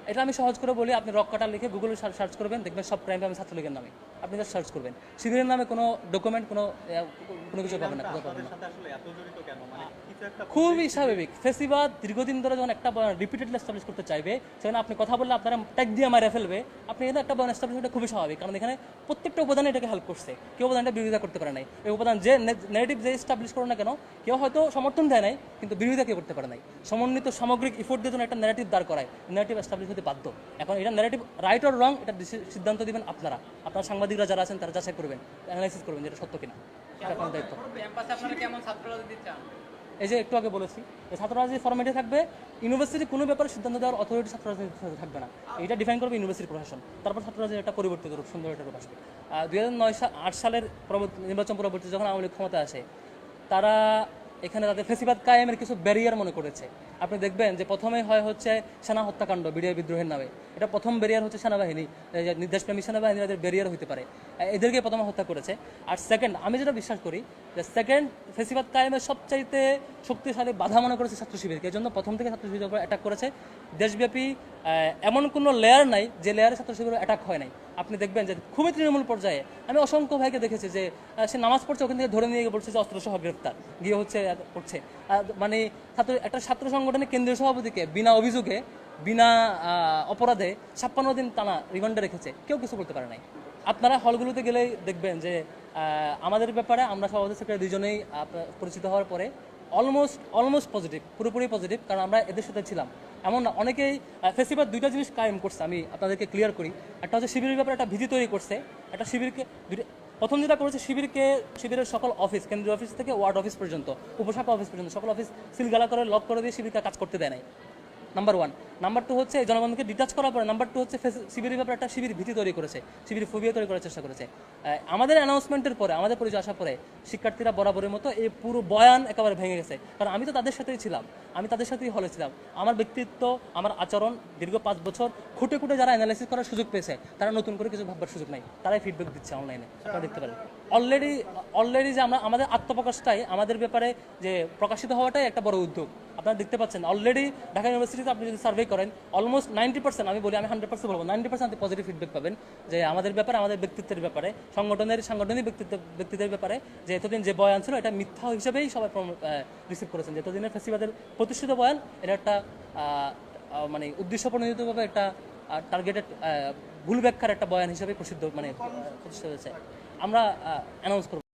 এটা আমি সহজ করে বলি, আপনি রক কাটার লিখে গুগলে সার্চ করবেন, দেখবেন সব ক্রাইম পাবেন ছাত্রলীগের নামে। আপনি জাস্ট সার্চ করবেন, শিবিরের নামে কোনো ডকুমেন্ট, কোনো কিছু পাবেন না। খুবই স্বাভাবিক। ফেসিবাদ দীর্ঘদিন ধরে যখন একটা বয়ান রিপিটেডলি এস্টাবলিশ করতে চাইবে, সেখানে আপনি কথা বললে আপনারা ট্যাগ দিয়ে মারা ফেলবে, আপনি কিন্তু একটা বয়ান এস্টাবলিশ করতে খুবই স্বাভাবিক, কারণ এখানে প্রত্যেকটা উপাদান এটাকে হেল্প করছে। কেউ উপাদানটা বিরোধিতা করতে পারে নাই। এই উপাদান যে নেগেটিভ যে এস্টাবলিশ করো না কেন, কেউ হয়তো সমর্থন দেয় নাই, কিন্তু বিরোধিতা কেউ করতে পারে নাই। সমন্বিত সামগ্রিক ইফোর্ট দিয়ে একটা ন্যারেটিভ দাঁড় করায়, ন্যারেটিভ এস্টাবলিশ হতে বাধ্য। এখন এটা ন্যারেটিভ রাইট অর রং, এটা সিদ্ধান্ত দিবেন আপনারা। আপনার সাংবাদিকরা যারা আছেন তারা যাচাই করবেন, অ্যানালাইসিস করবেন যেটা সত্য কিনা। এটা আপনার দায়িত্ব। এই যে একটু আগে বলেছি, এই ছাত্ররাজনী ফরম্যাটে থাকবে, ইউনিভার্সিটি কোনো ব্যাপারে সিদ্ধান্ত দেওয়ার অথরিটি ছাত্ররাজনীর থাকবে না। এটা ডিফাইন করবে ইউনিভার্সিটি প্রশাসন, তারপর ছাত্ররাজনীর একটা পরিবর্তিত রূপ, সুন্দর একটা রূপ আসবে। 2009-8 সালের নির্বাচন পরবর্তী যখন আওয়ামী লীগ ক্ষমতা আসে, তারা এখানে তাদের ফেসিবাদ কায়েমের কিছু ব্যারিয়ার মনে করেছে। আপনি দেখবেন যে প্রথমে হচ্ছে সেনা হত্যাকাণ্ড বিডিআর বিদ্রোহের নামে। এটা প্রথম ব্যারিয়ার হচ্ছে সেনাবাহিনী, নির্দেশপ্রেমী সেনাবাহিনী এদের ব্যারিয়ার হতে পারে, এদেরকে প্রথমে হত্যা করেছে। আর সেকেন্ড, আমি যেটা বিশ্বাস করি যে সেকেন্ড ফেসিবাদ কায়েমের সবচাইতে শক্তিশালী বাধা মনে করেছে ছাত্র শিবিরকে। এই জন্য প্রথম থেকে ছাত্র শিবিরের উপর অ্যাটাক করেছে। দেশব্যাপী এমন কোনো লেয়ার নাই যে লেয়ারে ছাত্র শিবিরের অ্যাটাক হয় নাই। আপনি দেখবেন যে খুবই তৃণমূল পর্যায়ে আমি অসংখ্য ভাইকে দেখেছি যে সে নামাজ পড়ছে, ওখান থেকে ধরে নিয়ে গিয়ে বলছে যে অস্ত্রসহ গ্রেফতার, গিয়ে করছে। মানে একটা ছাত্র সংগঠনের কেন্দ্রীয় সভাপতিকে বিনা অভিযোগে, বিনা অপরাধে 56 দিন টানা রিমান্ডে রেখেছে, কেউ কিছু করতে পারে নাই। আপনারা হলগুলোতে গেলেই দেখবেন যে আমাদের ব্যাপারে আমরা সভাপতি সেক্রেটারি দুজনেই পরিচিত হওয়ার পরে অলমোস্ট পজিটিভ, পুরোপুরি পজিটিভ, কারণ আমরা এদের সাথে ছিলাম। এমন না, অনেকেই ফেসিবাদ দুইটা জিনিস কায়েম করছে, আমি আপনাদেরকে ক্লিয়ার করি। একটা হচ্ছে শিবিরের ব্যাপারে একটা ভীতি তৈরি করছে, একটা শিবিরকে প্রথম যেটা করেছে, শিবিরের সকল অফিস, কেন্দ্রীয় অফিস থেকে ওয়ার্ড অফিস পর্যন্ত, উপশাখা অফিস পর্যন্ত সকল অফিস সিলগালা করে লক করে দিয়ে শিবিরকে কাজ করতে দেয় নাই, নাম্বার 1। নাম্বার 2 হচ্ছে জনগণকে ডিটাচ করার পরে, নাম্বার 2 হচ্ছে শিবিরের ব্যাপারে একটা শিবির ভীতি তৈরি করেছে, শিবির ফোবিয়া তৈরি করার চেষ্টা করেছে। আমাদের অ্যানাউন্সমেন্টের পরে, আমাদের পরিচয় আসার পরে শিক্ষার্থীরা বরাবরের মতো এই পুরো বয়ান একেবারে ভেঙে গেছে, কারণ আমি তো তাদের সাথেই ছিলাম, আমি তাদের সাথেই হলে ছিলাম। আমার ব্যক্তিত্ব, আমার আচরণ দীর্ঘ 5 বছর খুঁটে যারা অ্যানালাইসিস করার সুযোগ পেয়েছে, তারা নতুন করে কিছু ভাববার সুযোগ নাই, তারাই ফিডব্যাক দিচ্ছে অনলাইনে, আপনারা দেখতে পারেন। অলরেডি যে আমাদের আত্মপ্রকাশটাই, আমাদের ব্যাপারে যে প্রকাশিত হওয়াটাই একটা বড় উদ্যোগ। আপনারা দেখতে পাচ্ছেন অলরেডি ঢাকা ইউনিভার্সিটিতে আপনি যদি সার্ভে করেন, অলমোস্ট 90%, আমি বলি, আমি 100% বলবো, 90% পজিটিভ ফিডব্যাক পাবেন যে আমাদের ব্যাপারে, আমাদের ব্যক্তিত্বের ব্যাপারে, সাংগঠনিক ব্যক্তিত্বের ব্যাপারে, যে এতদিন যে বয়ান ছিল এটা মিথ্যা হিসেবেই সবাই রিসিভ করেছেন, যে এতদিনের ফেসিবাদের প্রতিষ্ঠিত বয়ান এটা একটা মানে উদ্দেশ্য প্রণোদিতভাবে একটা টার্গেটেড ভুল ব্যাখ্যার একটা বয়ান হিসেবে প্রতিষ্ঠিত হয়েছে। আমরা অ্যানাউন্স করব।